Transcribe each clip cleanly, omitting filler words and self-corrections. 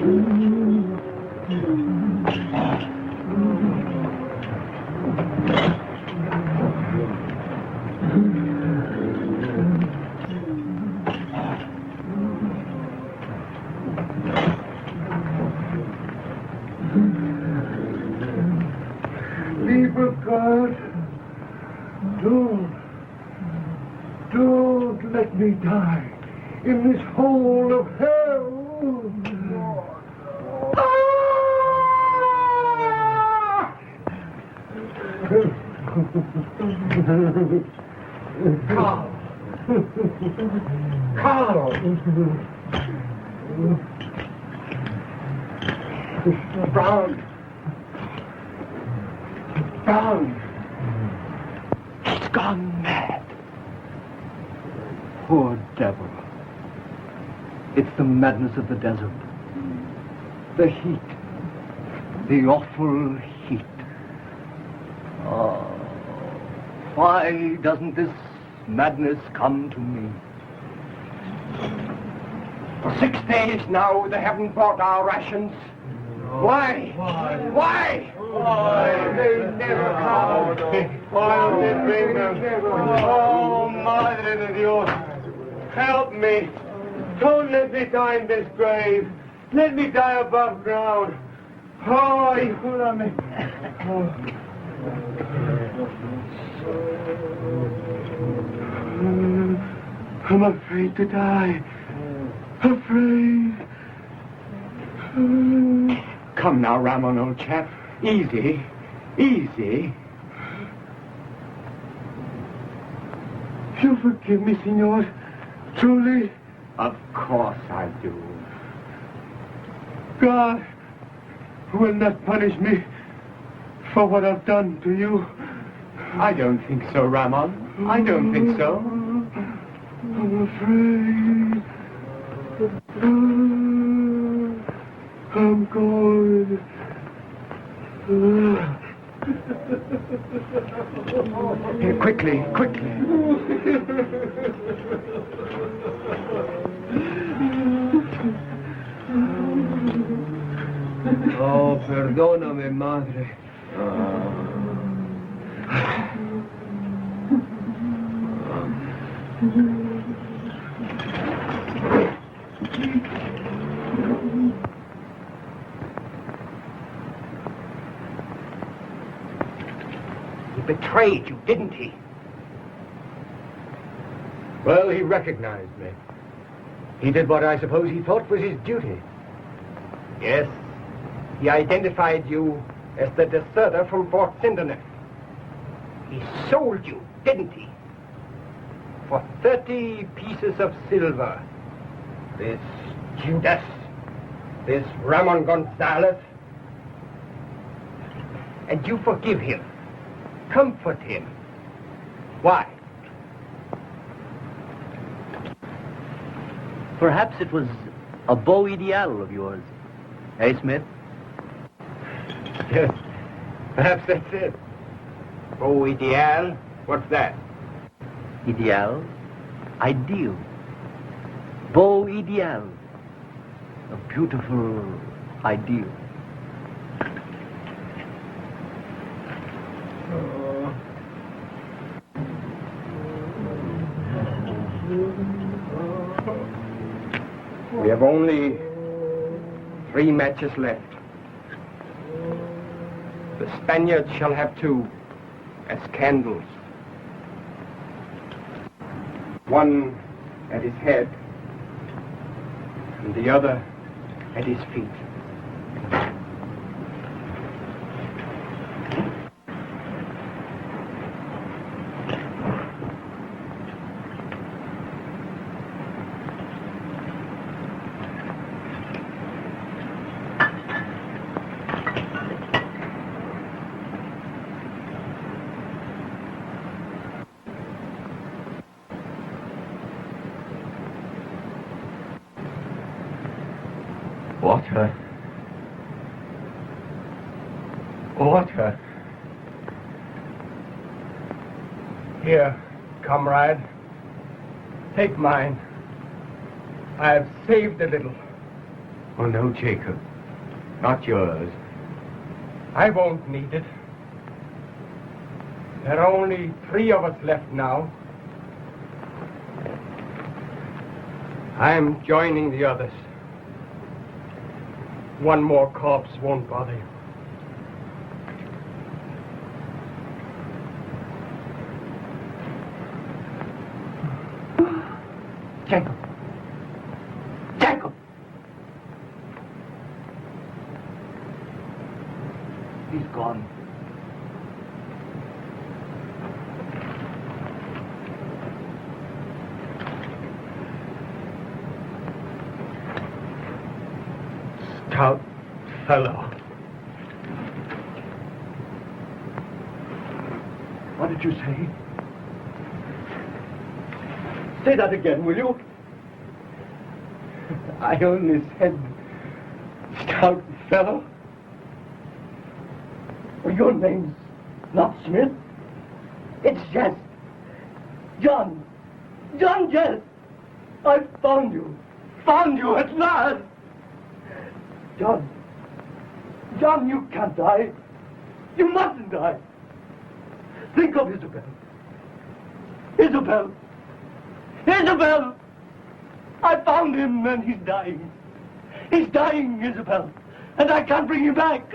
Lieber God, don't let me die in this hole of hell. Carl! Brown! He's gone mad. Poor devil. It's the madness of the desert. The heat. The awful heat. Oh, why doesn't this madness come to me? For 6 days now, they haven't brought our rations. Why? Why? They never come. Why don't they bring them? Oh, Madre de Dios, help me. Don't let me die in this grave. Let me die above ground. Oh, ayúdame. I'm afraid to die. Afraid. Come now, Ramon, old chap. Easy. Easy. You forgive me, senor? Truly? Of course I do. God will not punish me for what I've done to you. I don't think so, Ramon. I don't think so. I'm afraid. I'm going. Here, quickly. Oh, perdóname, madre. He betrayed you, didn't he? Well, he recognized me. He did what I suppose he thought was his duty. Yes. He identified you as the deserter from Fort Sinderneff. He sold you, didn't he? For 30 pieces of silver. This Judas, this Ramon Gonzalez. And you forgive him. Comfort him. Why? Perhaps it was a beau ideal of yours. Eh, Smith? Yes, perhaps that's it. Beau ideal? What's that? Ideal? Ideal. Beau ideal. A beautiful ideal. We have only 3 matches left. The Spaniards shall have 2 as candles. One at his head and the other at his feet. Water. Here, comrade. Take mine. I have saved a little. Oh, no, Jacob. Not yours. I won't need it. There are only 3 of us left now. I'm joining the others. One more corpse won't bother you. Jacob. Jacob. He's gone. Stout fellow. What did you say? Say that again, will you? I only said, stout fellow. Well, your name's not Smith. It's Geste. John. John Geste. I found you. Found you at last. John. John, you can't die. You mustn't die. Think of Isobel. Isobel. Isobel! I found him and he's dying. He's dying, Isobel. And I can't bring him back.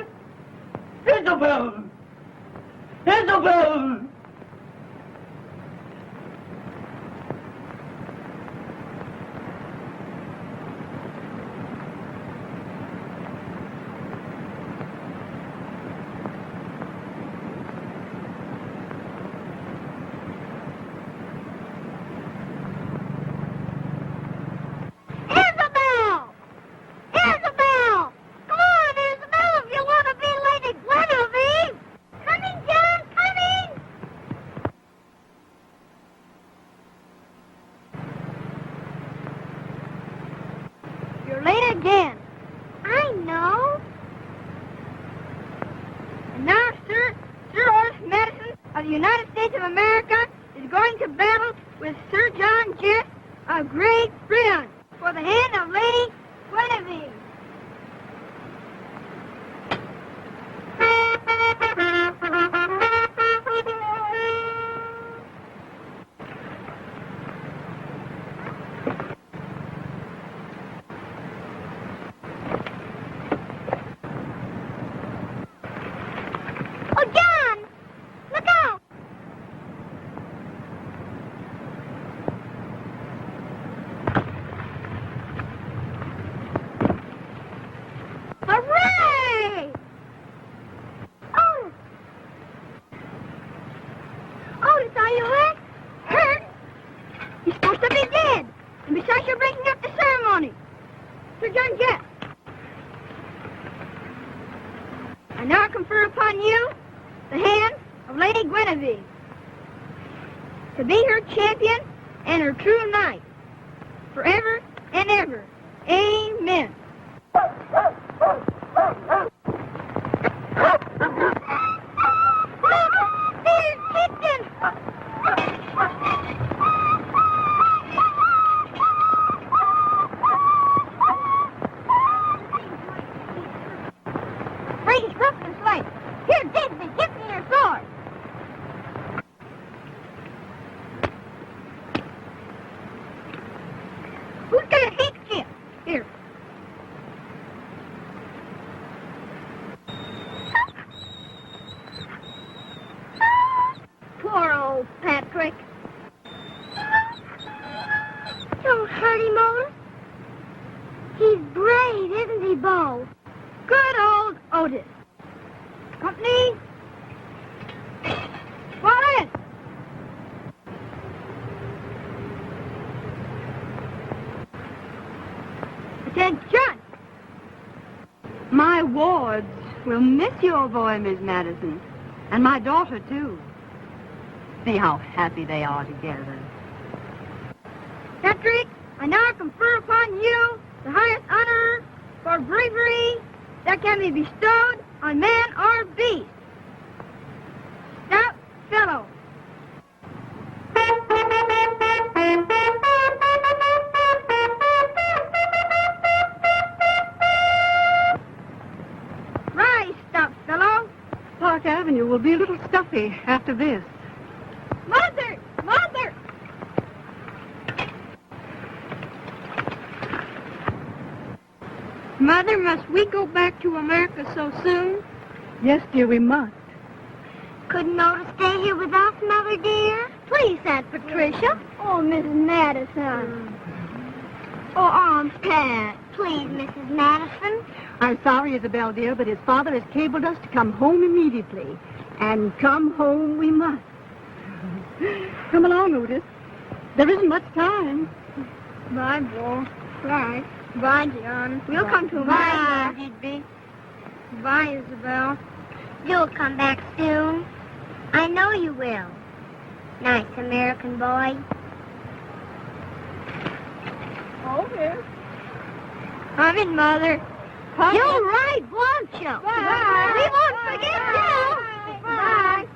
Isobel! Isobel! You're late again. I know. And now, Sir Otis Madison of the United States of America is going to battle with Sir John Geste of Great Britain for the hand of Lady Guinevere. Oh, John! Look out! Hooray! Otis! Otis, are you hurt? Hurt? You're supposed to be dead. And besides, you're breaking up the ceremony. Sir John Geste. I now confer upon you the hand of Lady Guinevere to be her champion and her true knight forever and ever. Amen. There's Kitchen! Brady's rough and slight. Here, Digby, give me your sword. Who's got a handkerchief? Here. Poor old Patrick. Don't hurt him, Otis. He's brave, isn't he, Beau? Good old Otis. Company. Fall in. Attention. My wards will miss your boy, Miss Madison, and my daughter, too. See how happy they are together. Patrick, I now confer upon you the highest honor for bravery that can be bestowed on man or beast. Stout fellow. you will be a little stuffy after this. Mother! Mother! Mother, must we go back to America so soon? Yes, dear, we must. Couldn't Otis stay here with us, Mother dear? Please, Aunt Patricia. Oh, Mrs. Madison. Oh, Aunt Pat. Please, Mrs. Madison. I'm sorry, Isabel, dear, but his father has cabled us to come home immediately. And come home we must. Come along, Otis. There isn't much time. Bye, Beau. Bye. Bye, John. We'll come to America. Bye, Bye, Isabel. You'll come back soon. I know you will. Nice American boy. Okay. Come in, Mother. You're right, won't you? Bye. We won't forget you. Bye.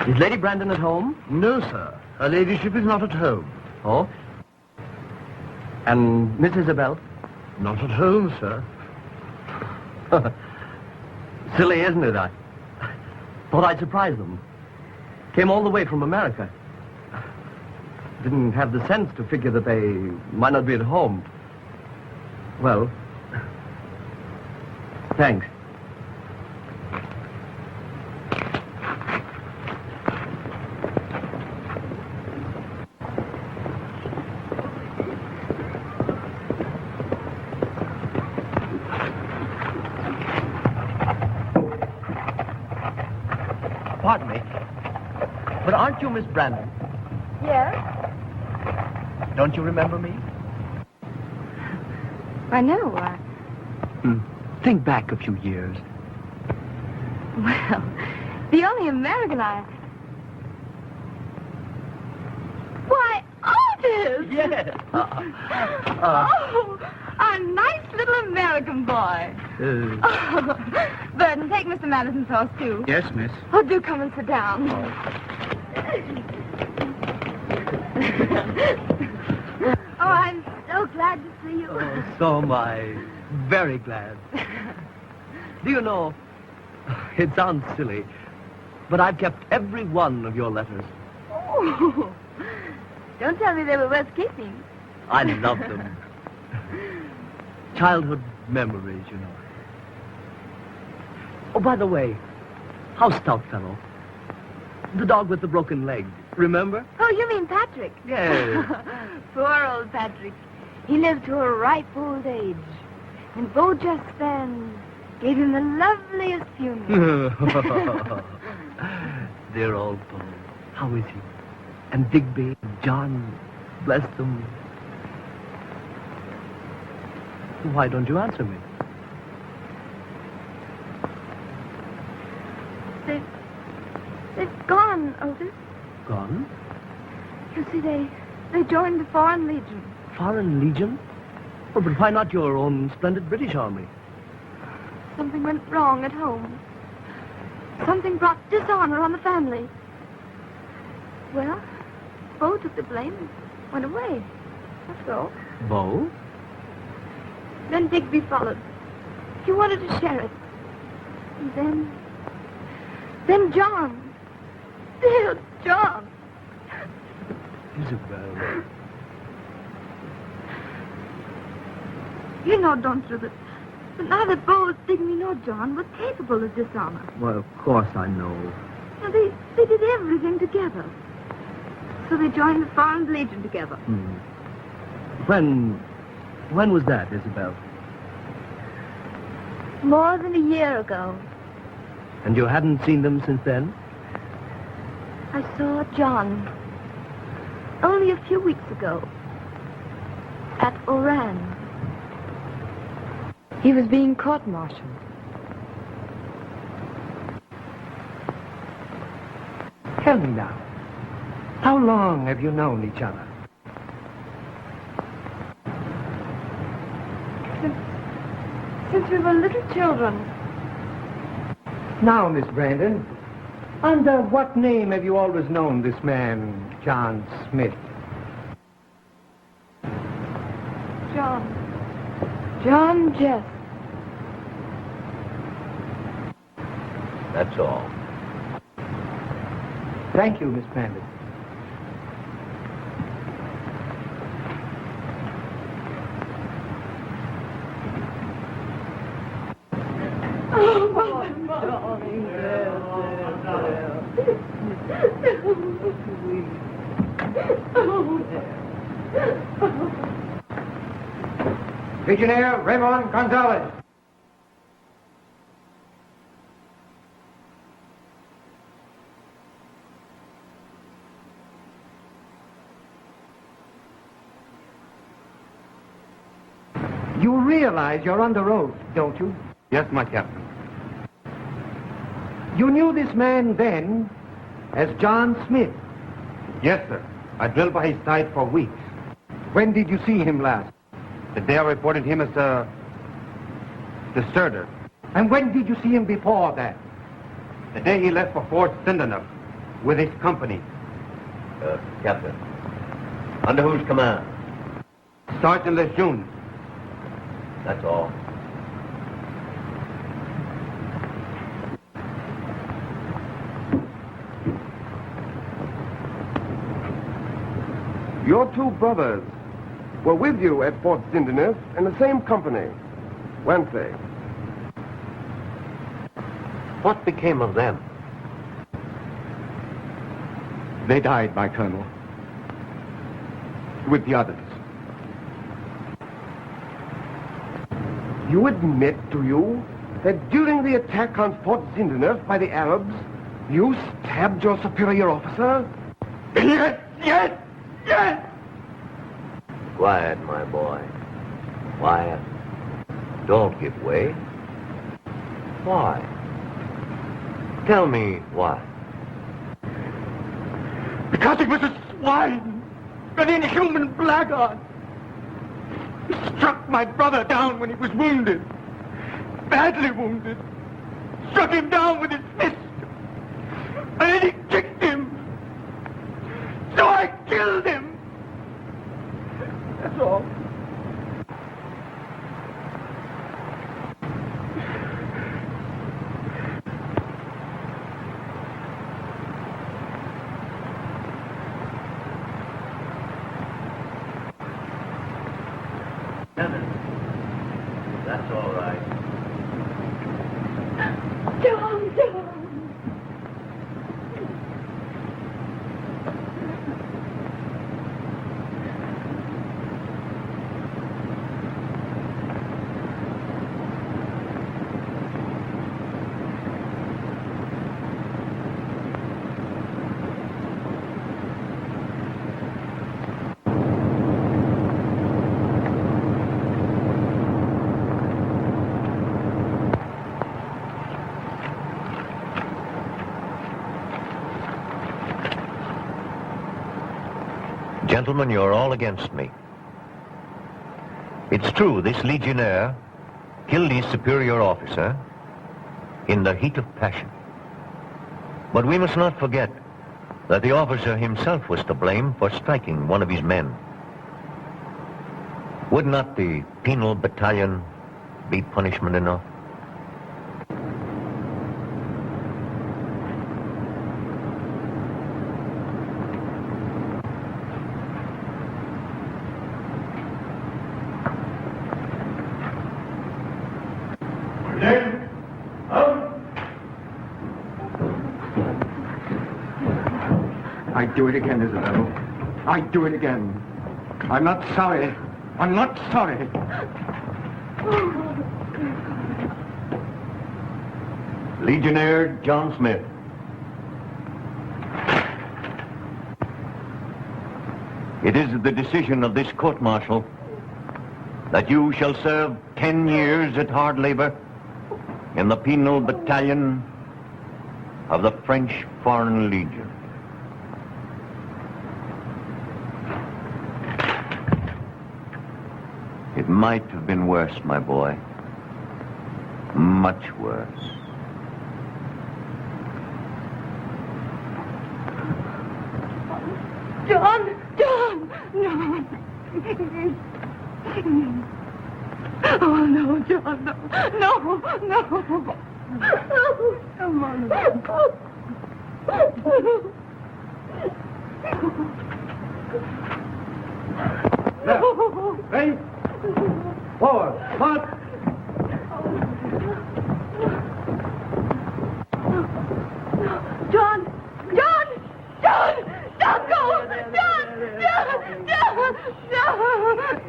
Is Lady Brandon at home? No, sir. Her ladyship is not at home. Oh? And Miss Isabel? Not at home, sir. Silly, isn't it? I thought I'd surprise them. Came all the way from America. Didn't have the sense to figure that they might not be at home. Well, thanks. Pardon me, but aren't you Miss Brandon? Yes? Don't you remember me? I know. Think back a few years. Well, the only American I... Why, Otis! Yes. Oh, a nice little American boy. Burton, take Mr. Madison's horse, too. Yes, miss. Oh, do come and sit down. Oh, I'm so glad to see you. Oh, so am I. Very glad. Do you know, it sounds silly, but I've kept every one of your letters. Oh, don't tell me they were worth keeping. I love them. Childhood memories, you know. Oh, by the way, how's Stoutfellow? The dog with the broken leg, remember? Oh, you mean Patrick? Yes. Poor old Patrick. He lived to a ripe old age. And Beau just then gave him the loveliest funeral. Dear old Beau. How is he? And Digby, John, bless them. Why don't you answer me? They've gone, Otis. Gone? You see, they joined the Foreign Legion. Foreign Legion? Oh, but why not your own splendid British Army? Something went wrong at home. Something brought dishonor on the family. Well, Beau took the blame and went away. That's all. Beau? Then Digby followed. He wanted to share it. And then John. Dear John. Isabel. You know, don't you, that neither Beau, Digby, nor John were capable of dishonor. Well, of course I know. Now, they did everything together. So they joined the Foreign Legion together. When was that, Isabel? More than a year ago. And you hadn't seen them since then? I saw John only a few weeks ago at Oran. He was being court-martialed. Tell me now, how long have you known each other? Since we were little children. Now, Miss Brandon, under what name have you always known this man, John Smith? John Geste. That's all. Thank you, Miss Brandon. Legionnaire Raymond Gonzalez. You realize you're under oath, don't you? Yes, my captain. You knew this man then as John Smith. Yes, sir. I drilled by his side for weeks. When did you see him last? The day I reported him as a deserter. And when did you see him before that? The day he left for Fort Sindenuf with his company. Captain, under whose command? Sergeant Lejeune. That's all. Your two brothers were with you at Fort Sindenuf in the same company, weren't they? What became of them? They died, my colonel. With the others. You admit, do you, that during the attack on Fort Sindenuf by the Arabs, you stabbed your superior officer? Yes, yes, yes! Quiet, my boy. Quiet. Don't give way. Why? Tell me why. Because he was a swine, an inhuman blackguard. He struck my brother down when he was wounded, badly wounded. Struck him down with his fist, and then he kicked him. So I killed him. That's all. That's all right. John. Gentlemen, you're all against me. It's true, this legionnaire killed his superior officer in the heat of passion. But we must not forget that the officer himself was to blame for striking one of his men. Would not the penal battalion be punishment enough? I'd do it again, Isobel. I'd do it again. I'm not sorry. I'm not sorry. Legionnaire John Smith. It is the decision of this court-martial that you shall serve 10 years at hard labor in the penal battalion of the French Foreign Legion. might have been worse, my boy. Much worse. John! John! No! Oh, no, John, no. No, no. Come on. Left. Right. Forward. March. John! John! John! Don't go!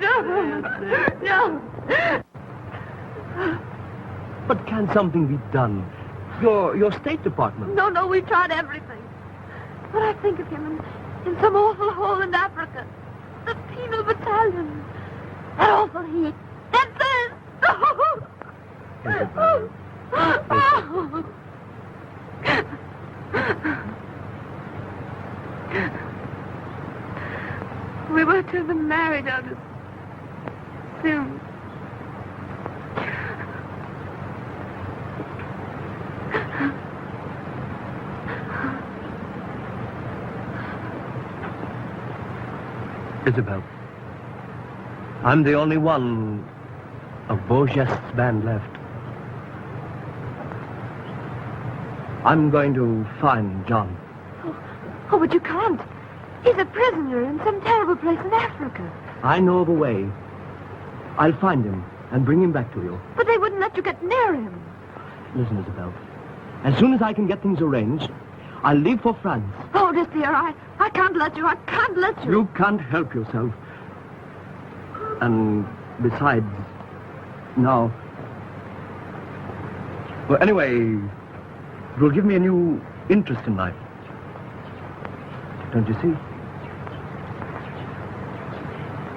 John! John! But can something be done? Your State Department. No, we tried everything. But I think of him in some awful hole in Africa. The penal battalion. That awful heat. That's it! We were to have been married, Otis. Soon. Isobel, I'm the only one of Beau Geste's band left. I'm going to find John. Oh, but you can't. He's a prisoner in some terrible place in Africa. I know of a way. I'll find him and bring him back to you. But they wouldn't let you get near him. Listen, Isobel. As soon as I can get things arranged, I'll leave for France. Otis, dear, I can't let you. I can't let you. You can't help yourself. And besides, now... Well, anyway, it will give me a new interest in life. Don't you see?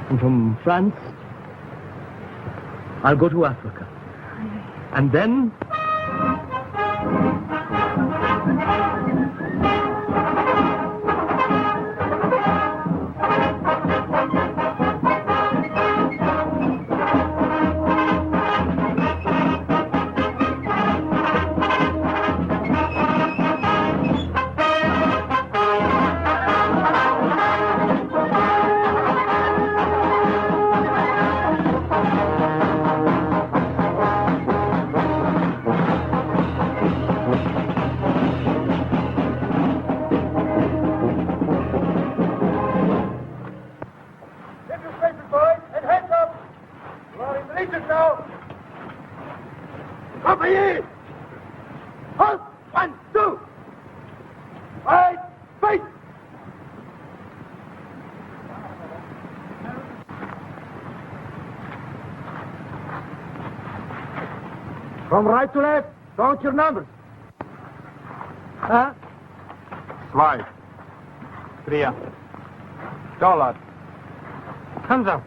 And from France, I'll go to Africa. And then... From right to left. Count your numbers. Huh? Zwei. Three. $. Hands up.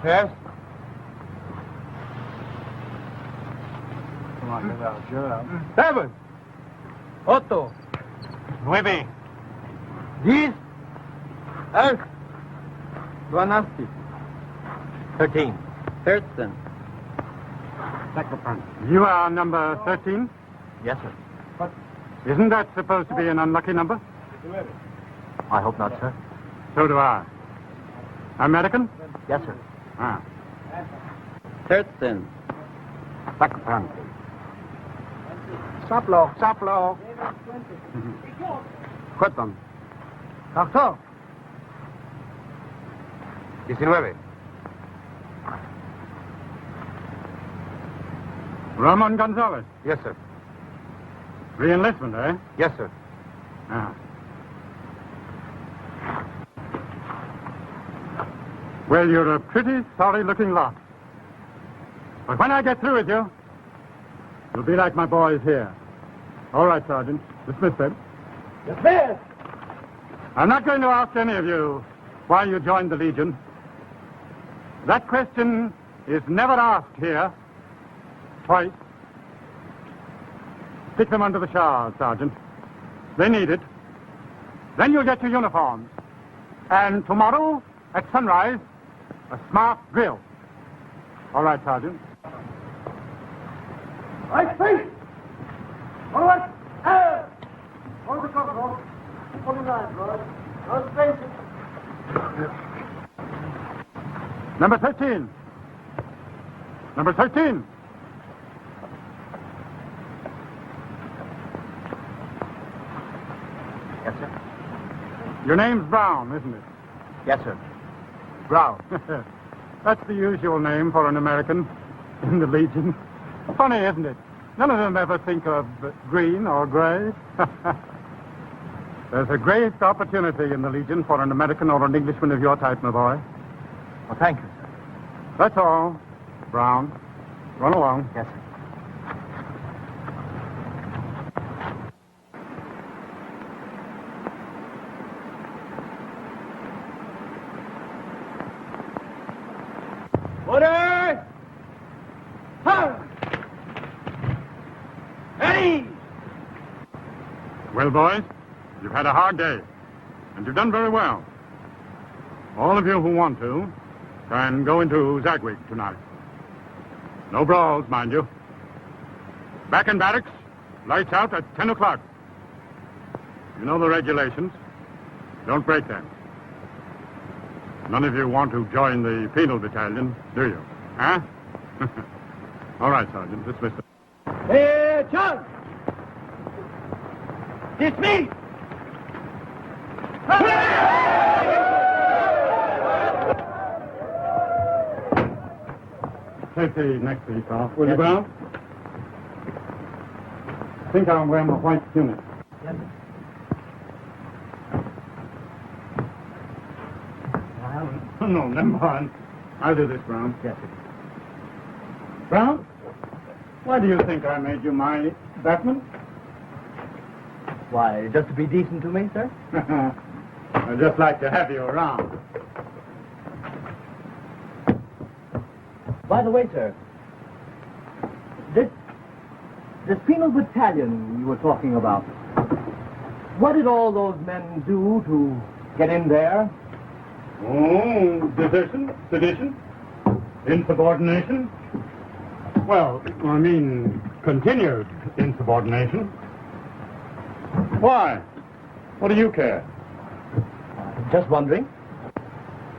Yes. Come on, get out. Get out. 7. 8. 9. 10. 11. 12. 13. 13. You are number 13? Yes, sir. But isn't that supposed to be an unlucky number? I hope not, sir. So do I. American? Yes, sir. Ah. 13. Sacrosanct. Saplo. Saplo. Quit them. 14. 19. Ramon Gonzalez. Yes, sir. Re-enlistment, eh? Yes, sir. Ah. Well, you're a pretty sorry-looking lot. But when I get through with you, you'll be like my boys here. All right, Sergeant. Dismiss them. Dismiss! I'm not going to ask any of you why you joined the Legion. That question is never asked here. Twice. Stick them under the shower, Sergeant. They need it. Then you'll get your uniforms. And tomorrow, at sunrise, a smart drill. All right, Sergeant. Right, face! All right, air! Hold the cover, Bob. Hold the line, boys. Don't face it. Number 13. Number 13. Yes, sir. Your name's Brown, isn't it? Yes, sir. Brown. That's the usual name for an American in the Legion. Funny, isn't it? None of them ever think of green or gray. There's a great opportunity in the Legion for an American or an Englishman of your type, my boy. Well, thank you, sir. That's all. Brown, run along. Yes, sir. Order! Fire! Ready! Well, boys, you've had a hard day, and you've done very well. All of you who want to can go into Zagwig tonight. No brawls, mind you. Back in barracks, lights out at 10 o'clock. You know the regulations. Don't break them. None of you want to join the penal battalion, do you? Huh? All right, Sergeant. Dismiss them. Hey, John! Dismiss! Take the neck piece off, will you, Brown? I think I'll wear my white tunic. Yes, sir. No, never mind. I'll do this, Brown. Yes, sir. Brown, why do you think I made you my batman? Why, just to be decent to me, sir? I'd just like to have you around. By the way, sir, this penal battalion you were talking about, what did all those men do to get in there? Oh, desertion, sedition, insubordination. Well, I mean, continued insubordination. Why? What do you care? Just wondering.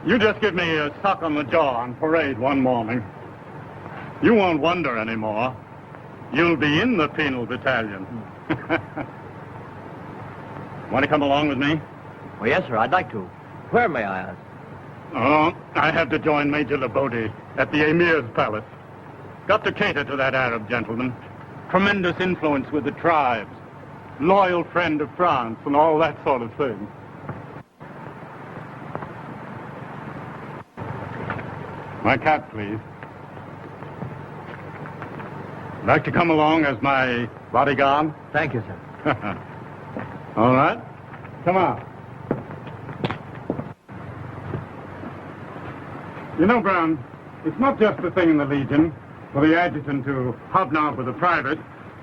You just give me a sock on the jaw on parade one morning. You won't wonder anymore. You'll be in the penal battalion. Want to come along with me? Well, yes, sir, I'd like to. Where, may I ask? Oh, I have to join Major Labode at the Emir's palace. Got to cater to that Arab gentleman. Tremendous influence with the tribes. Loyal friend of France and all that sort of thing. My cap, please. Like to come along as my bodyguard? Thank you, sir. All right. Come on. You know, Brown, it's not just a thing in the Legion for the adjutant to hobnob with a private,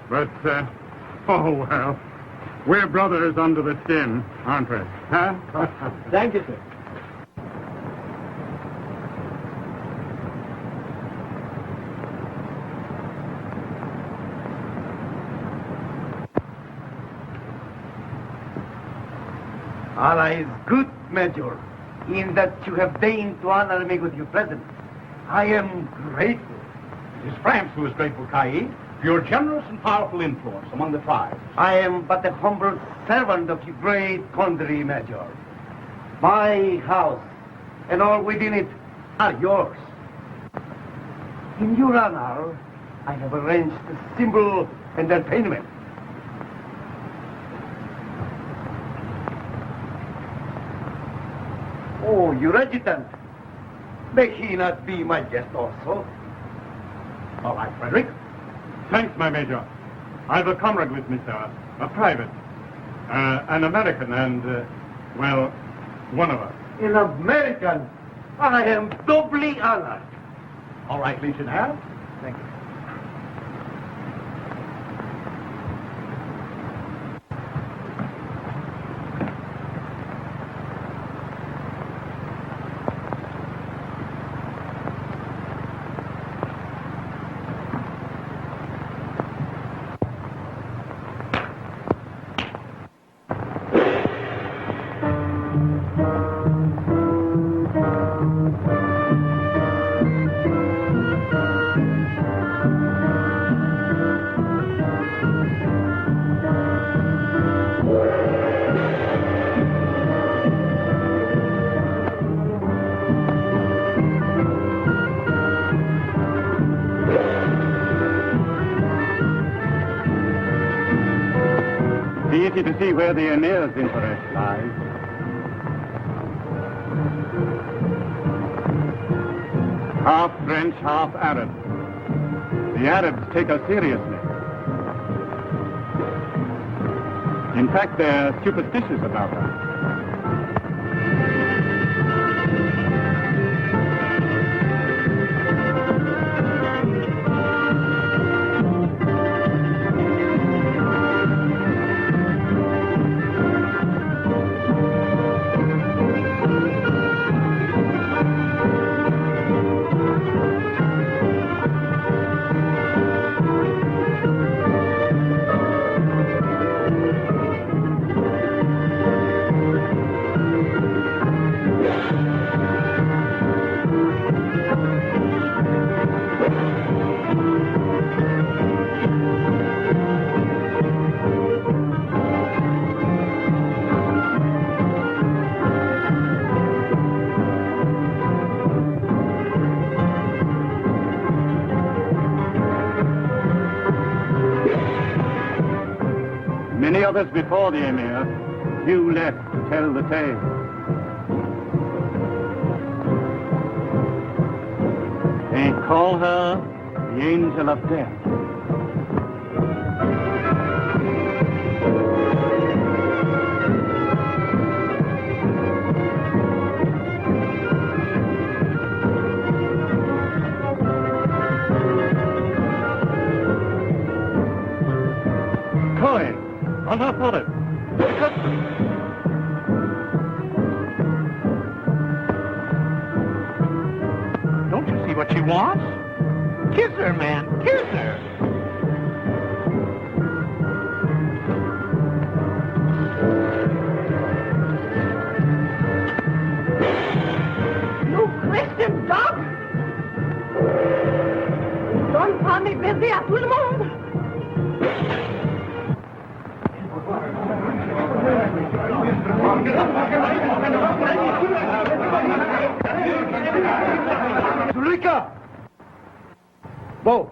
but, oh, well, we're brothers under the skin, aren't we? Huh? Thank you, sir. Allah is good, Major, in that you have deigned to honor me with your presence. I am grateful. It is France who is grateful, Caid, for your generous and powerful influence among the tribes. I am but a humble servant of your great country, Major. My house and all within it are yours. In your honor, I have arranged a simple entertainment. Oh, your adjutant. May he not be my guest also? All right, Frederick. Thanks, my Major. I've a comrade with me, sir. A private. An American and, well, one of us. An American. I am doubly honored. All right, Legionnaire. Thank you. easy to see where the emir's interest lies. Half French, half Arab. The Arabs take us seriously. In fact, they're superstitious about us. Many others before the Emir, few left to tell the tale. They call her the Angel of Death. Coin on her forehead. Don't you see what she wants? Kiss her, man. Kiss her. You Christian dog! Don't call me busy à tout le monde! Zulika! Beau!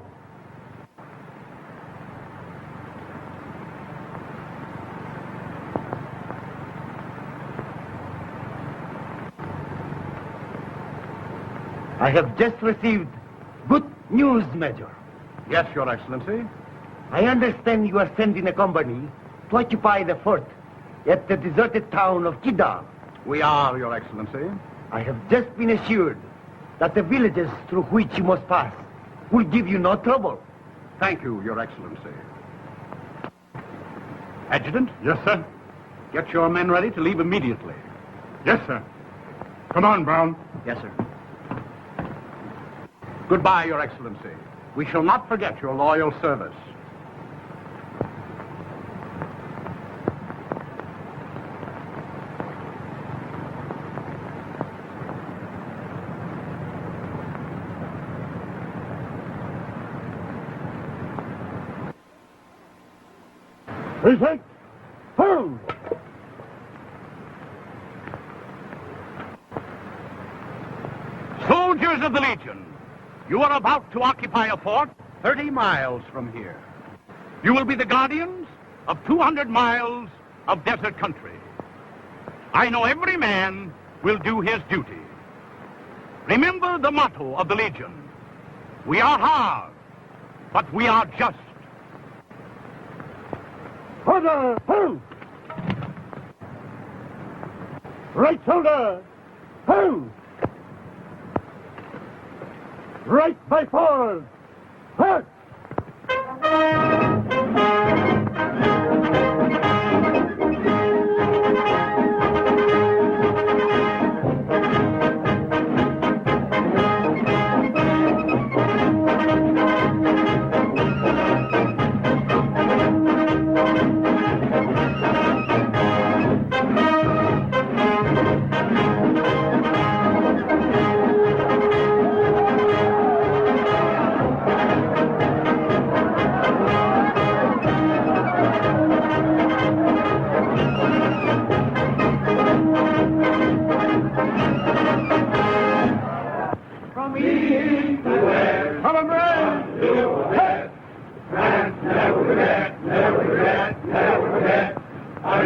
I have just received good news, Major. Yes, Your Excellency. I understand you are sending a company to occupy the fort at the deserted town of Kidal. We are, Your Excellency. I have just been assured that the villages through which you must pass will give you no trouble. Thank you, Your Excellency. Adjutant? Yes, sir. Get your men ready to leave immediately. Yes, sir. Come on, Brown. Yes, sir. Goodbye, Your Excellency. We shall not forget your loyal service. Precinct, hold! Soldiers of the Legion, you are about to occupy a fort 30 miles from here. You will be the guardians of 200 miles of desert country. I know every man will do his duty. Remember the motto of the Legion. We are hard, but we are just. Order, hold! Right shoulder, hold! Right by forward, hurt!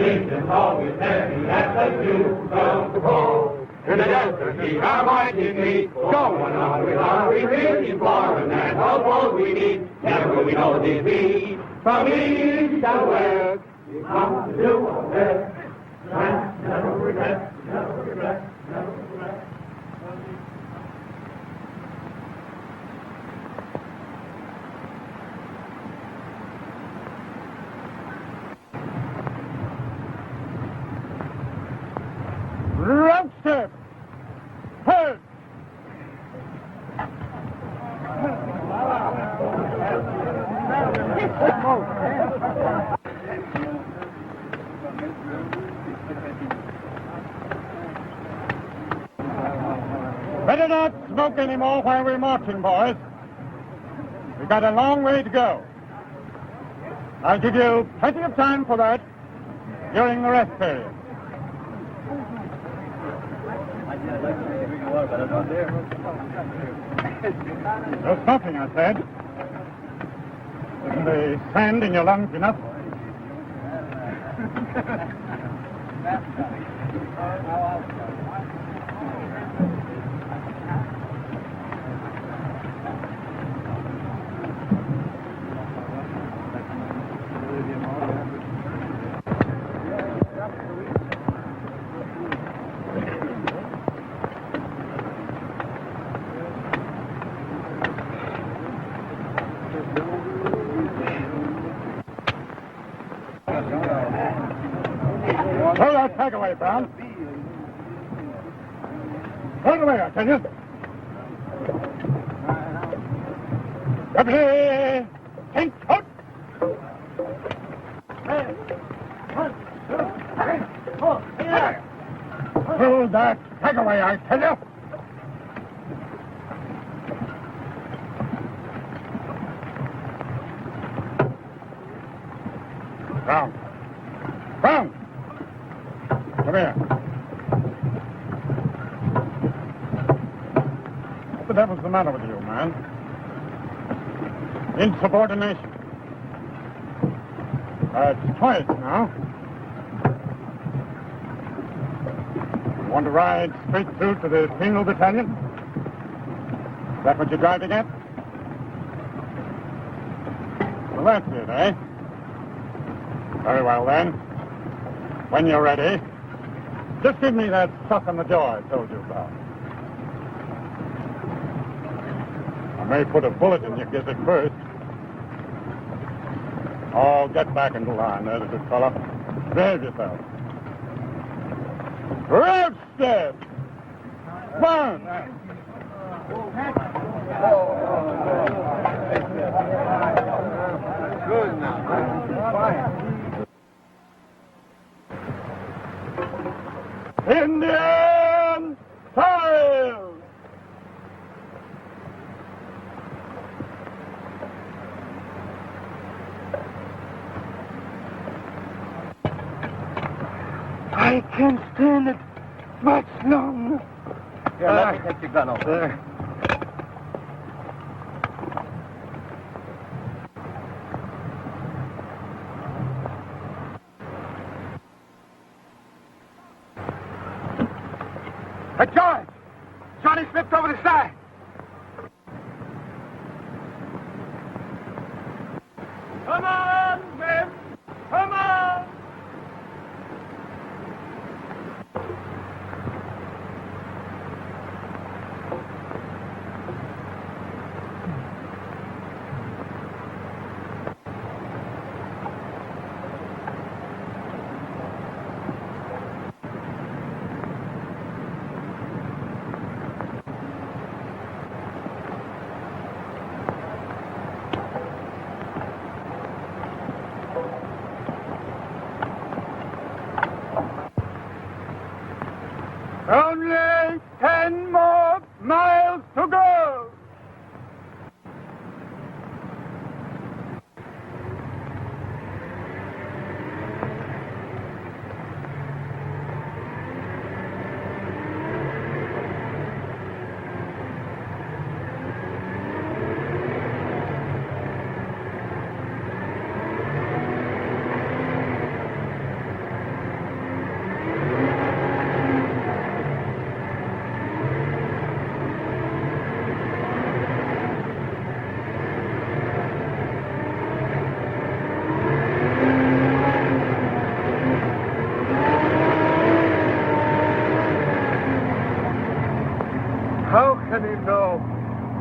Christians always happy at the Jews of the Paul. In the desert, he our mighty feet, going on with our retreat, exploring and the foes we meet. Never will we know defeat. From east to west, we come to do our best. Never regret, never regret, never regret. Roadster! Hold! Better not smoke anymore while we're marching, boys. We've got a long way to go. I'll give you plenty of time for that during the rest period. No smoking, I said. Isn't the sand in your lungs enough? Throw that tag away, Brown. Throw it away, I tell you. Deputy! Take out! Throw that tag away, I tell you. Brown. Brown! Come here. What the devil's the matter with you, man? Insubordination. It's twice now. You want to ride straight through to the penal battalion? Is that what you're driving at? Well, that's it, eh? Very well, then. When you're ready, just give me that suck on the jaw I told you about. I may put a bullet in your gizzard first. Oh, get back into line, there's a good fellow. Behave yourself. Road step! One! Good now. Fine. Indian file! I can't stand it much longer. Here, let me take your gun over there. Hey, George! Johnny slipped over the side. Come on, men! Come on!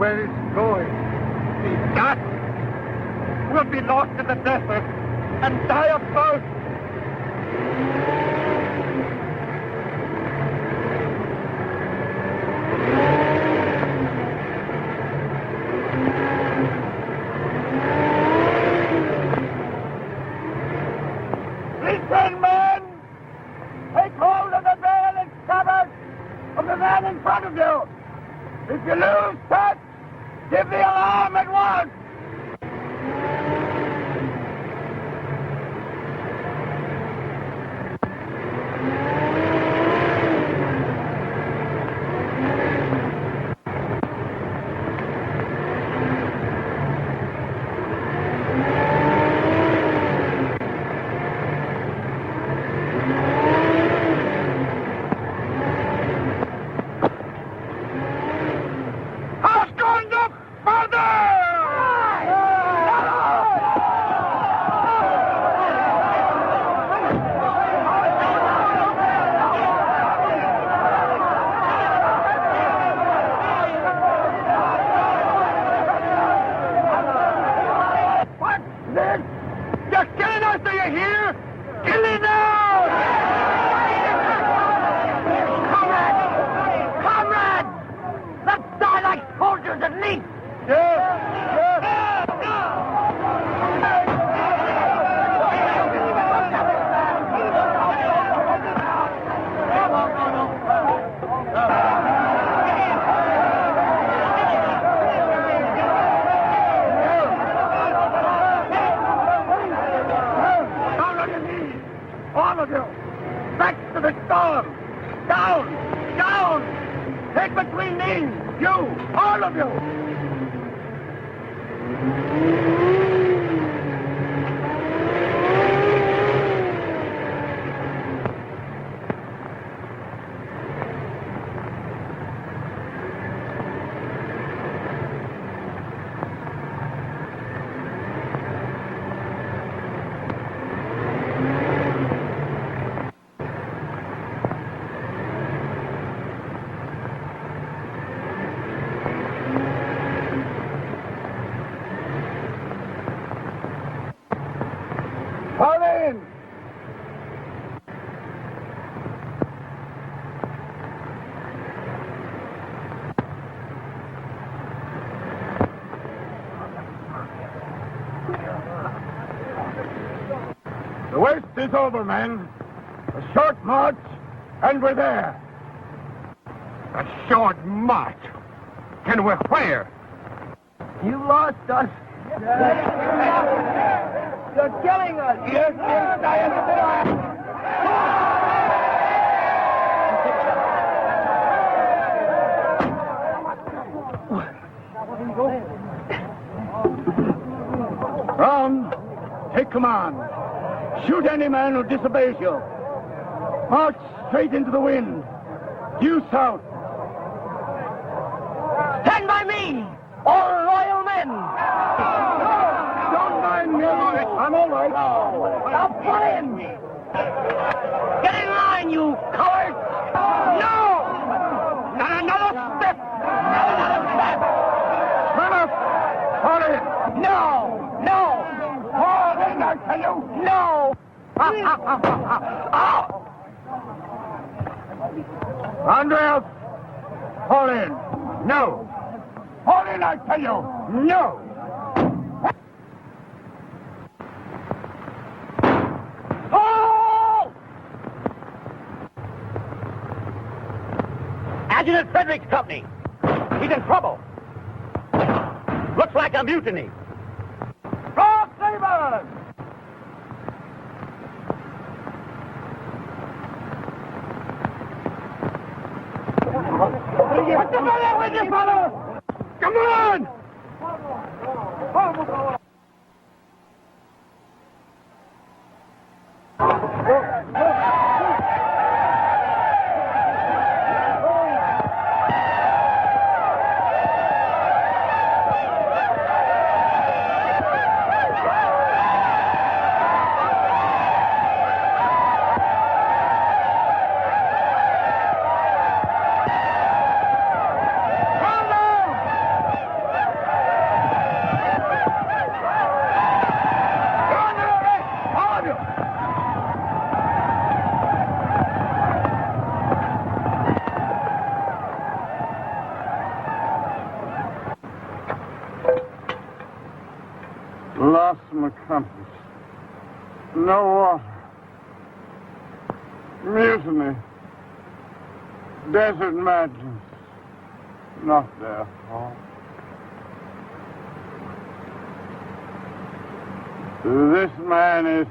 where it's going. See that? We'll be lost in the desert and die of thirst. Listen, men! Take hold of the veil and scabbard of the man in front of you. If you lose touch, give the alarm at once. The worst is over, men. A short march, and we're there. A short march? And we're where? You lost us. You're killing us. Yes, I understand. Brown, take command. Shoot any man who disobeys you. March straight into the wind. Due south. Stand by me, all loyal men. Don't mind me. I'm all right. Now pull in. Get in line, you cowards. No! Not another step! Not another step. Run up. Fall in. No, no. Fall in, I tell you. No. Andreas, fall in. No. Fall in, I tell you. No. Oh! Adjutant Frederick's company. He's in trouble. Looks like a mutiny. Cross sabers! What's the matter with you, fellow? Come on! compass. No water. Mutiny. Desert madness. Not their fault. This man is...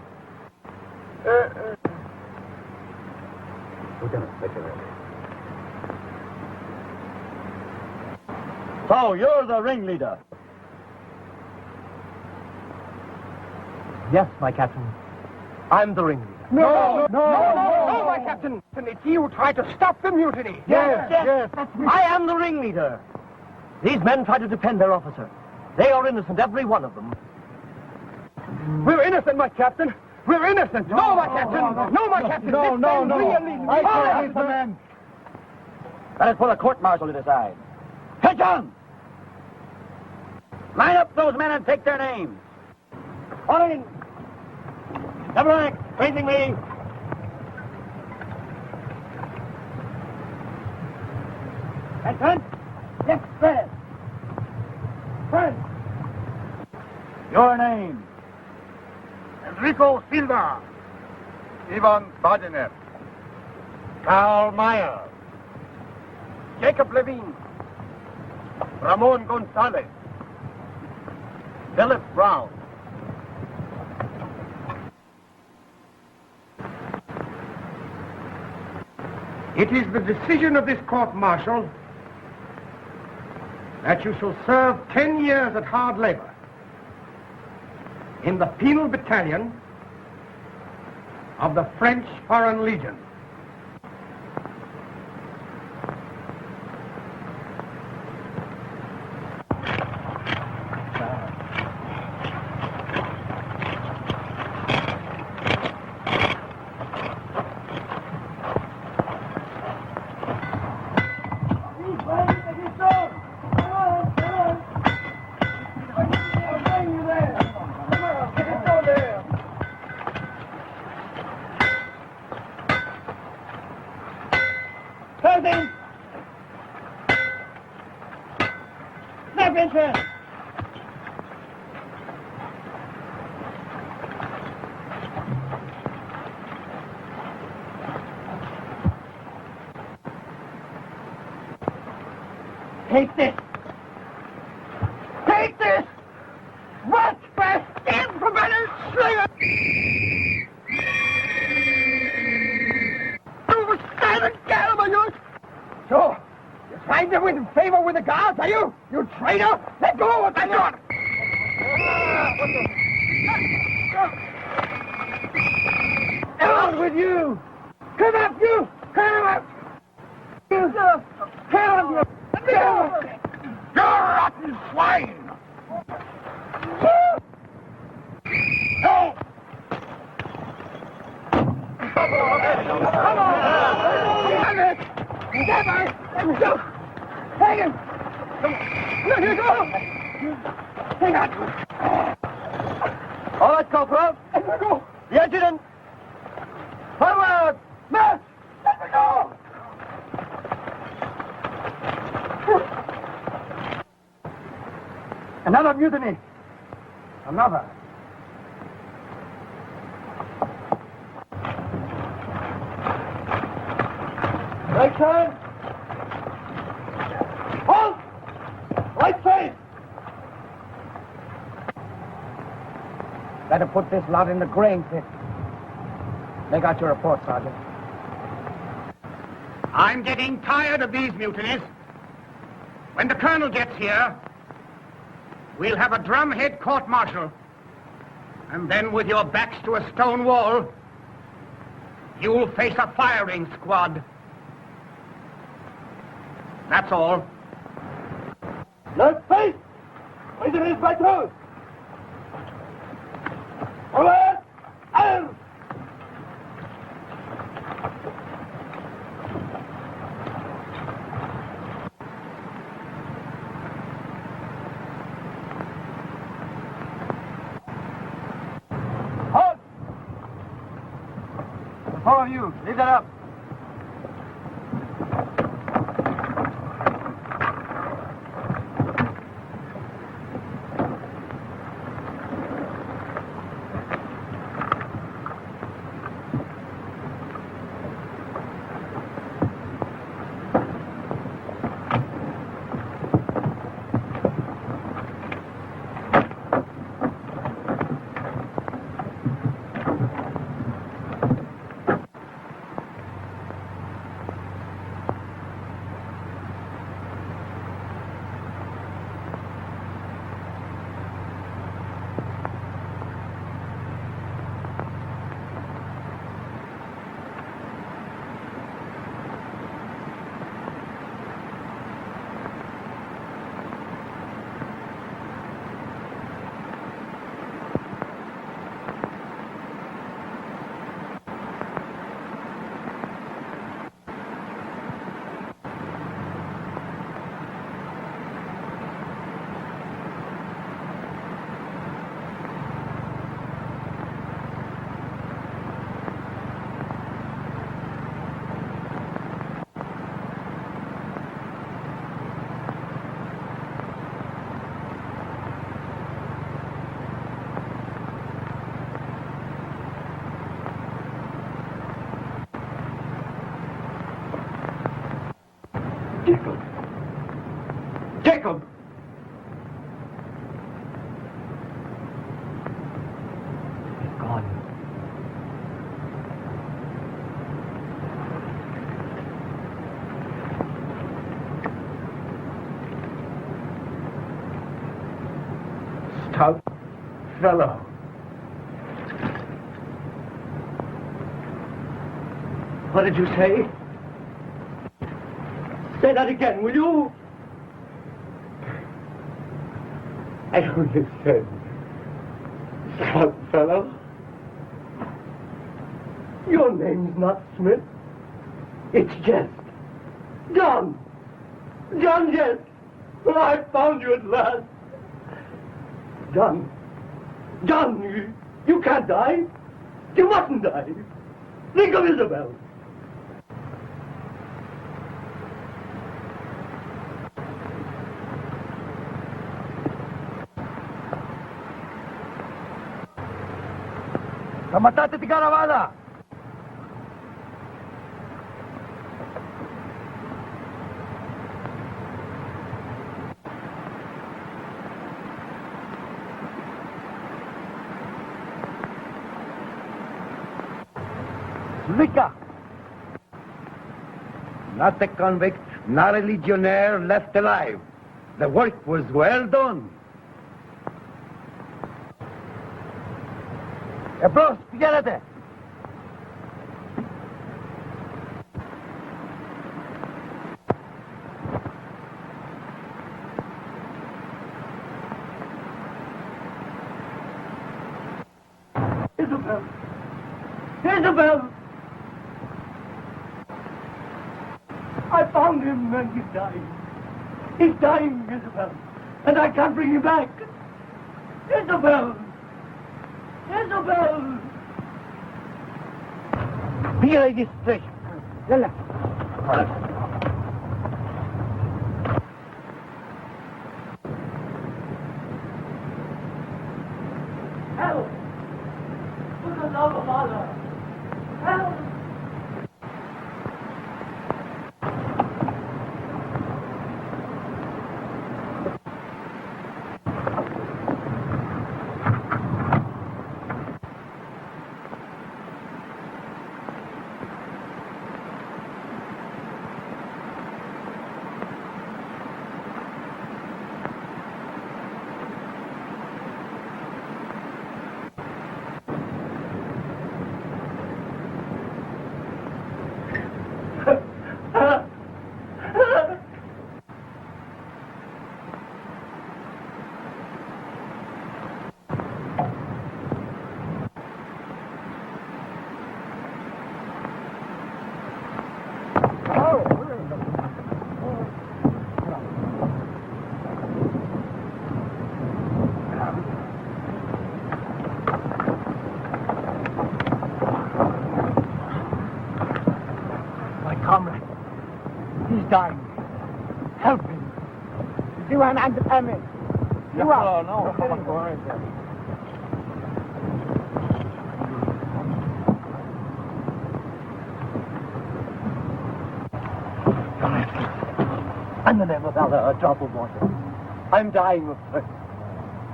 So, you're the ringleader? Yes, my captain. I'm the ringleader. No, my captain. It's you who tried to stop the mutiny. Yes. I am the ringleader. These men tried to defend their officer. They are innocent, every one of them. We're innocent, my captain. We're innocent. No, my captain. No, my captain. No. Really. I can't leave the men. That is for the court-martial to decide. Attention! Line up those men and take their names. On in. Double rank, facing me. And turn. Left spread. Turn. Your name? Enrico Silva. Ivan Badenev. Karl Meyer. Jacob Levine. Ramon Gonzalez. Philip Brown. It is the decision of this court-martial that you shall serve 10 years at hard labor in the penal battalion of the French Foreign Legion. Take this! Take this! What? Stand for better slinger! You silent gallop, you! So, you're trying to win favor with the guards, are you? You traitor! Let go of the gun! Out with you! Come up, you! Come up! You! Come up, you! You rotten swine! No! Come on! Damn it! Let me go! Hang him! Let me go! Hang on! All right, Corporal. Let me go! The adjutant! Forward! March! Let me go! Another mutiny. Another. Right side. Halt! Right side. Better put this lot in the grain pit. Make out your report, Sergeant. I'm getting tired of these mutinies. When the colonel gets here, we'll have a drumhead court-martial. And then with your backs to a stone wall, you'll face a firing squad. That's all. Left face! Raise it by toes! Forward! Arms! Halt! The four of you, leave that up. fellow. What did you say? Say that again, will you? I only said, son, fellow. Your name's not Smith. It's Geste. John. John Geste. Well, I found you at last. John. John, you can't die. You mustn't die. Think of Isobel. Kamatate ti Caravana! Lika! Not a convict, not a legionnaire left alive. The work was well done. Bros, fíjate. Isobel! Isobel! I found him and he's dying. He's dying, Isobel. And I can't bring him back. Isobel! Isobel! Mira this fish. Yalla. Help! For the love of Allah! Help! Comrade, he's dying. Help him. You and me. You are. No, come on, go right there. In the name of Allah, a drop of water. I'm dying of thirst.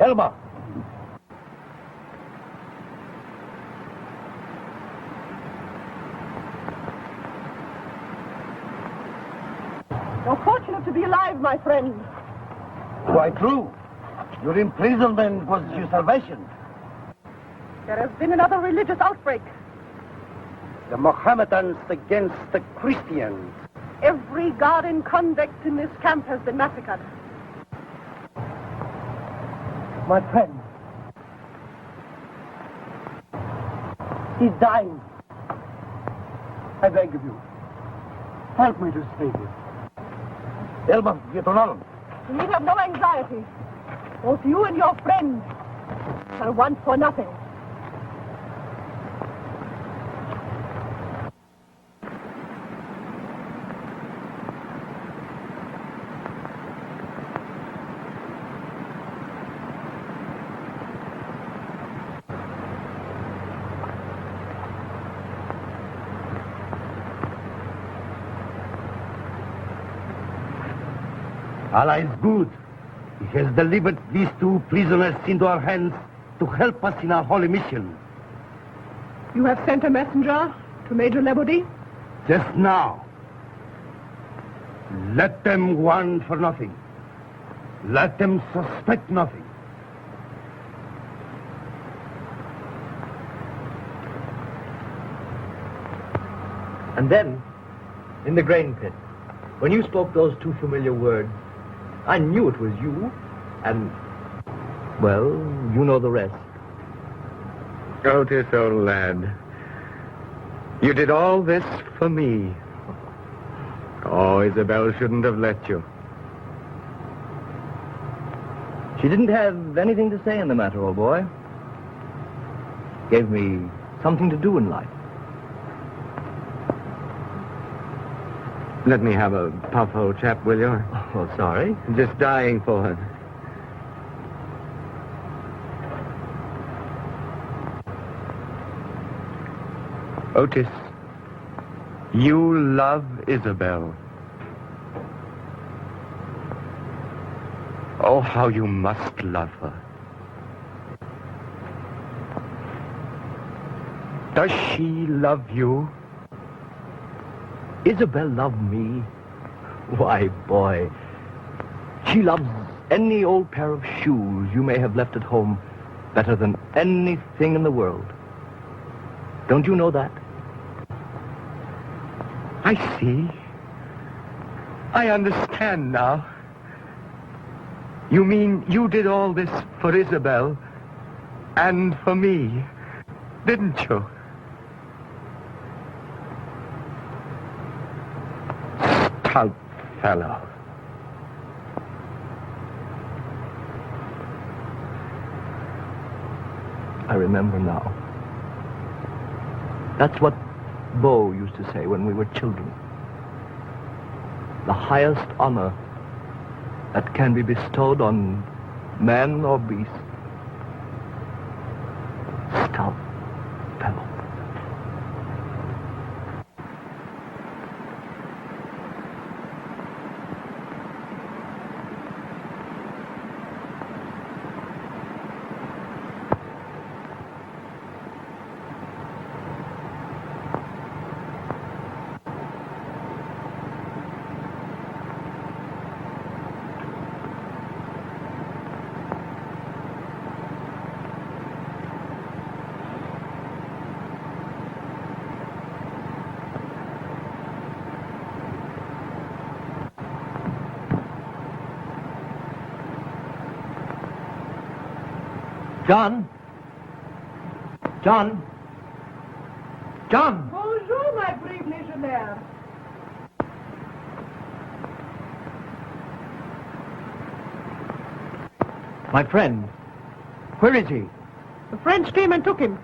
Elma! You're fortunate to be alive, my friend. Quite true. Your imprisonment was your salvation. There has been another religious outbreak. The Mohammedans against the Christians. Every guard and convict in this camp has been massacred. My friend. He's dying. I beg of you. Help me to save him. Elma, get on. You need have no anxiety. Both you and your friends shall want for nothing. Allah is good. He has delivered these two prisoners into our hands to help us in our holy mission. You have sent a messenger to Major Lebody? Just now. Let them want for nothing. Let them suspect nothing. And then, in the grain pit, when you spoke those two familiar words, I knew it was you, and, well, you know the rest. Otis, old lad, you did all this for me. Oh, Isobel shouldn't have let you. She didn't have anything to say in the matter, old boy. Gave me something to do in life. Let me have a puff, old chap, will you? Oh, sorry. I'm just dying for her. Otis, you love Isobel. Oh, how you must love her. Does she love you? Isobel loved me. Why, boy, she loves any old pair of shoes you may have left at home better than anything in the world. Don't you know that? I see. I understand now. You mean you did all this for Isobel and for me, didn't you? Stout fellow. I remember now. That's what Beau used to say when we were children. The highest honor that can be bestowed on man or beast. Stout fellow. John? John? John! Bonjour, my brave legionnaire. My friend. Where is he? The French came and took him.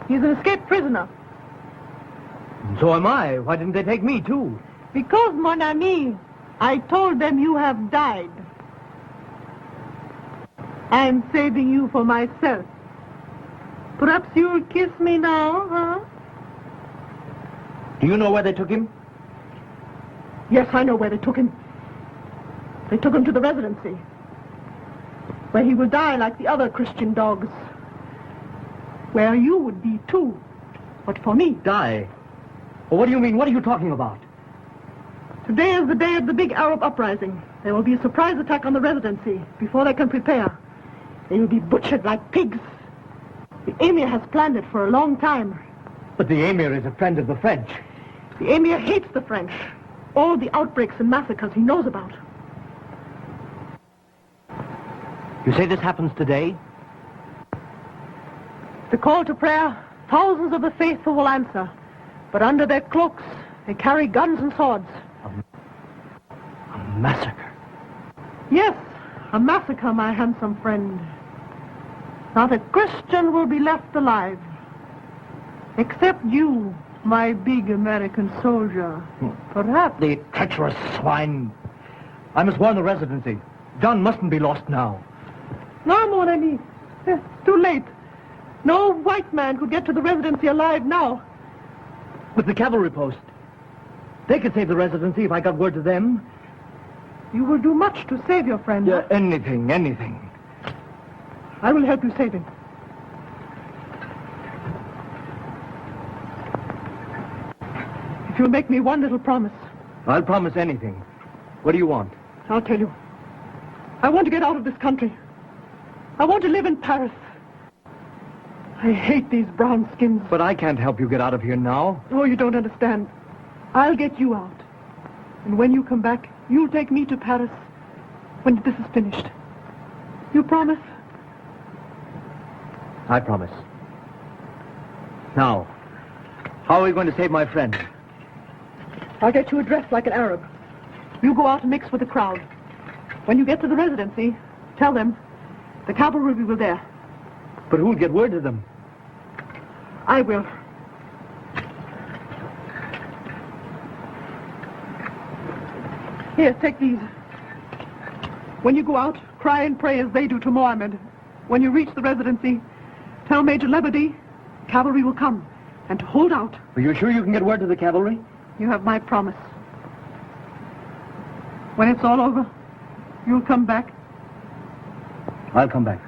He's an escaped prisoner. So am I. Why didn't they take me, too? Because, mon ami, I told them you have died. I am saving you for myself. Perhaps you'll kiss me now, huh? Do you know where they took him? Yes, I know where they took him. They took him to the residency, where he will die like the other Christian dogs. Where you would be, too. But for me. Die? Well, what do you mean? What are you talking about? Today is the day of the big Arab uprising. There will be a surprise attack on the residency before they can prepare. They will be butchered like pigs. The Emir has planned it for a long time. But the Emir is a friend of the French. The Emir hates the French. All the outbreaks and massacres he knows about. You say this happens today? The call to prayer, thousands of the faithful will answer. But under their cloaks, they carry guns and swords. A massacre. Yes, a massacre, my handsome friend. Not a Christian will be left alive. Except you, my big American soldier. Perhaps. The treacherous swine. I must warn the residency. John mustn't be lost now. No, mon ami. It's too late. No white man could get to the residency alive now. But the cavalry post. They could save the residency if I got word to them. You will do much to save your friend. Anything. I will help you save him. If you'll make me one little promise. I'll promise anything. What do you want? I'll tell you. I want to get out of this country. I want to live in Paris. I hate these brown skins. But I can't help you get out of here now. Oh, you don't understand. I'll get you out. And when you come back, you'll take me to Paris when this is finished. You promise? I promise. Now, how are we going to save my friend? I'll get you a dress like an Arab. You go out and mix with the crowd. When you get to the residency, tell them the cavalry will be there. But who'll get word to them? I will. Here, take these. When you go out, cry and pray as they do to Mohammed. When you reach the residency, tell Major Lebedy cavalry will come, and to hold out. Are you sure you can get word to the cavalry? You have my promise. When it's all over, you'll come back. I'll come back.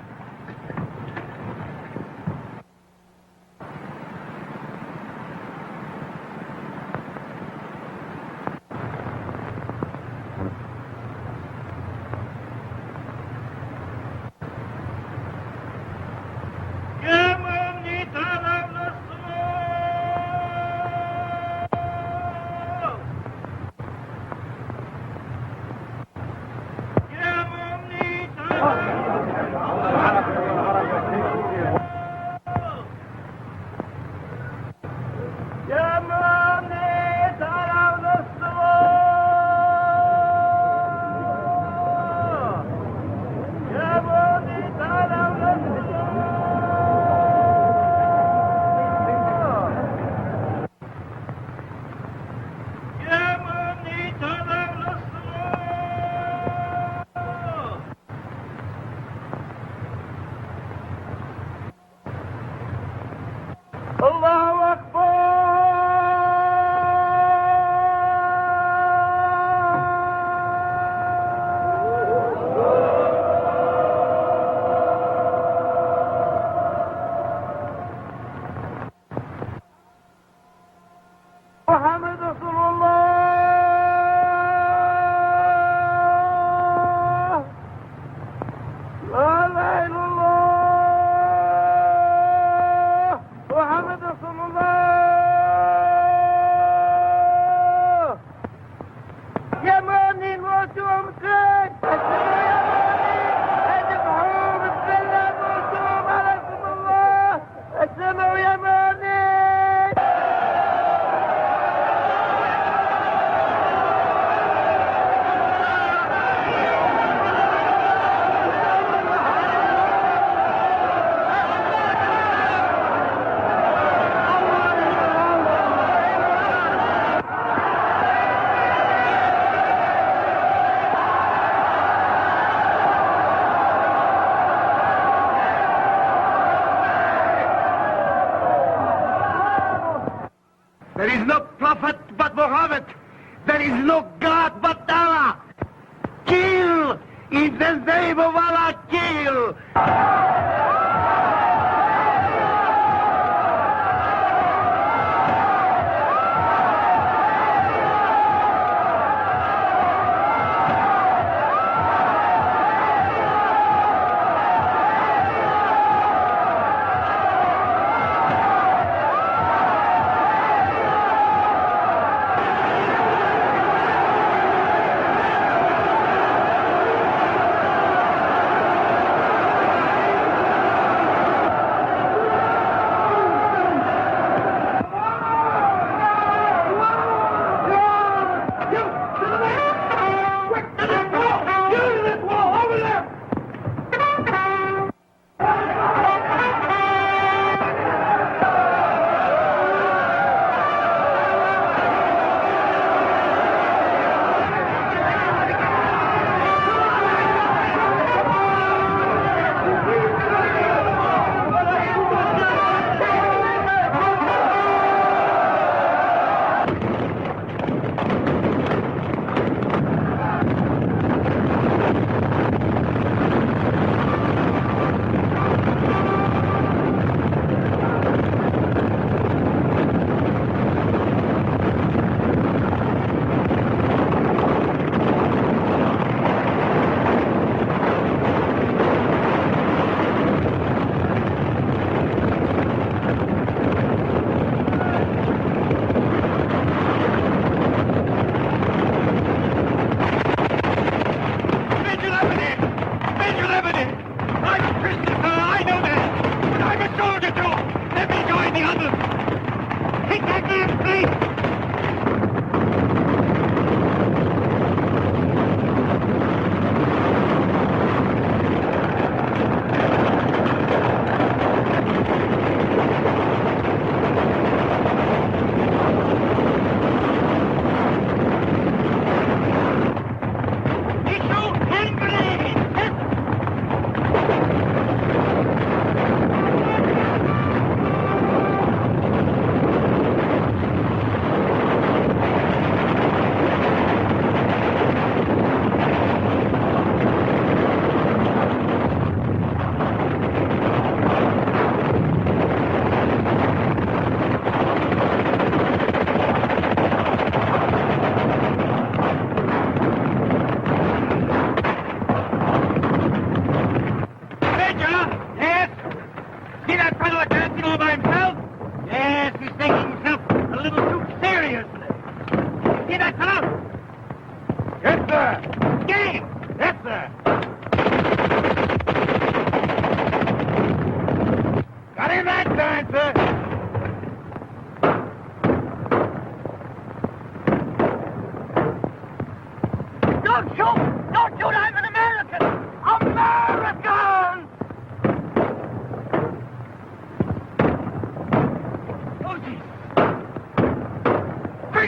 There is no prophet but Muhammad. There is no God but Allah. Kill! In the name of Allah, kill!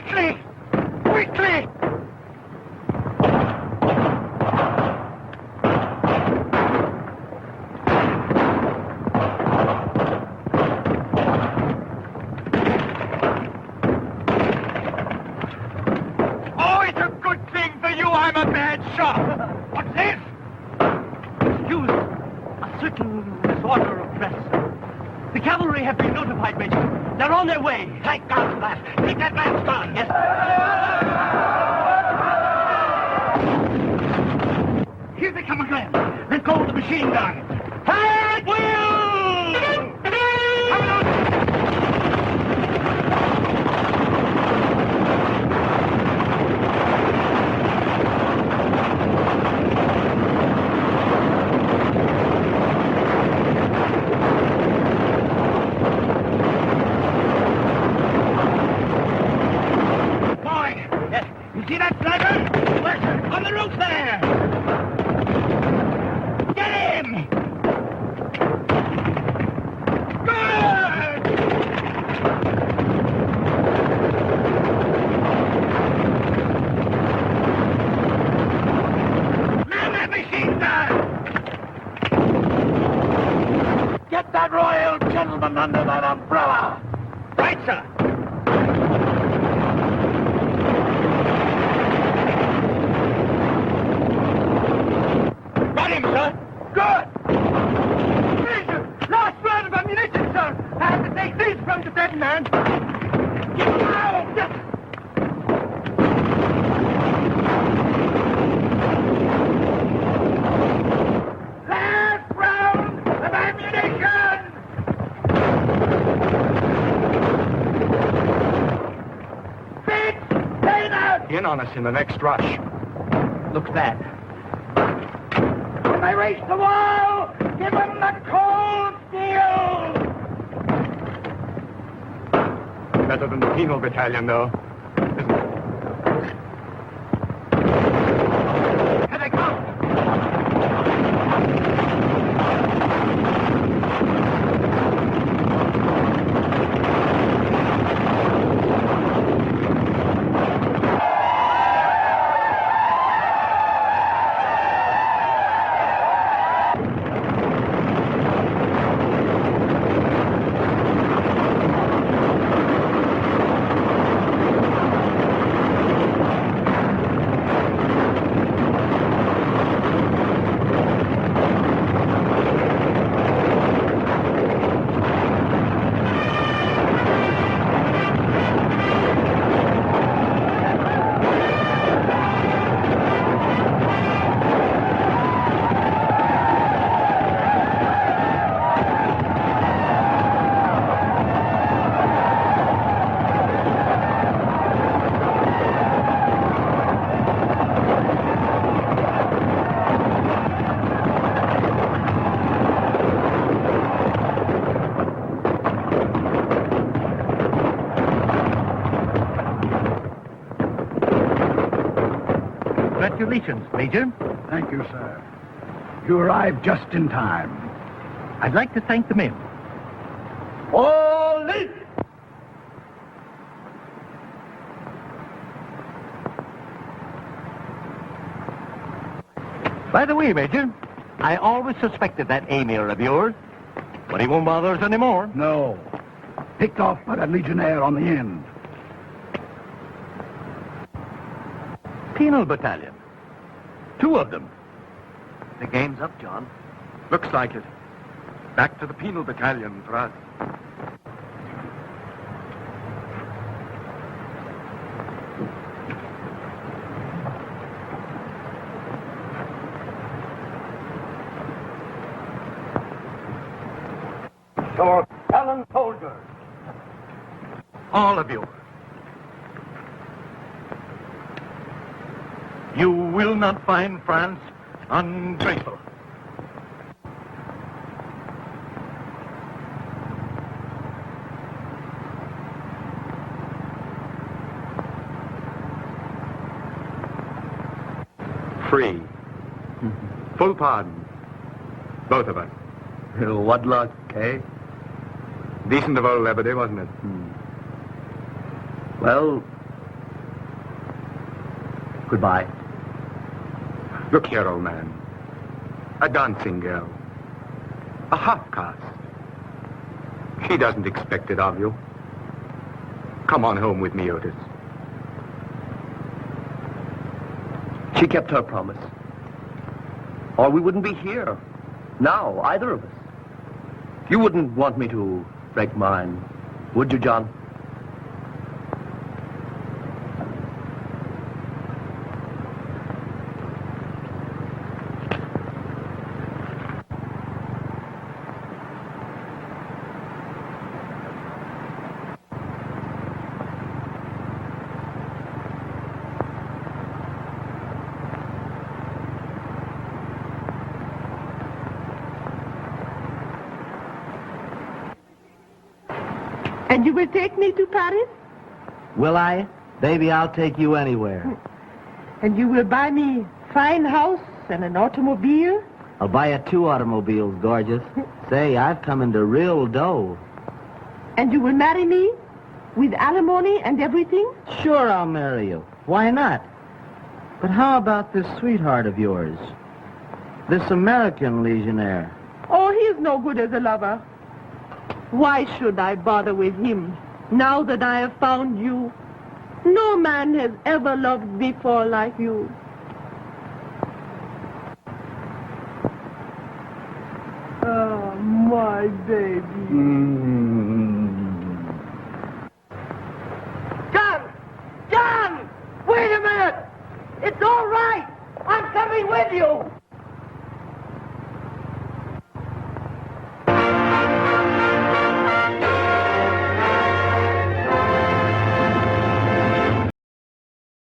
Quickly! Quickly! Oh, it's a good thing for you I'm a bad shot. What's this? Excuse a certain disorder of dress. The cavalry have been notified, Major. They're on their way. Thank God for that. Take that man's gun. Yes. Here they come again. Let go of the machine gun. Fire at will! Come on! You see that sniper? Where's on the roof there? Get him! Good! Man that machine gun! Get that royal gentleman under that umbrella! Right, sir! Got him, sir. Good. Major, last round of ammunition, sir. I have to take these from the dead man. Get him out. Yes. Last round of ammunition. Bitch, stay out. In on us in the next rush. Looks bad. When they race the wall, give them the cold steel! Better than the penal battalion, though, isn't it? Here they come! Congratulations, Major. Thank you, sir. You arrived just in time. I'd like to thank the men. All in! By the way, Major, I always suspected that Emir of yours, but he won't bother us anymore. No. Picked off by that legionnaire on the end. Penal battalion. 2 of them. The game's up, John. Looks like it. Back to the penal battalion for us. Your gallant soldiers. All of you. You will not find France ungrateful. Free. Full pardon. Both of us. What luck, eh? Decent of old Liberty, wasn't it? Well, Goodbye. Look here, old man. A dancing girl. A half-caste. She doesn't expect it of you. Come on home with me, Otis. She kept her promise. Or we wouldn't be here. Now, either of us. You wouldn't want me to break mine, would you, John? And you will take me to Paris? Will I? Baby, I'll take you anywhere. And you will buy me fine house and an automobile? I'll buy you 2 automobiles, gorgeous. Say, I've come into real dough. And you will marry me? With alimony and everything? Sure, I'll marry you. Why not? But how about this sweetheart of yours? This American legionnaire? Oh, he's no good as a lover. Why should I bother with him, now that I have found you? No man has ever loved before like you. Oh, my baby. John! Wait a minute! It's all right! I'm coming with you!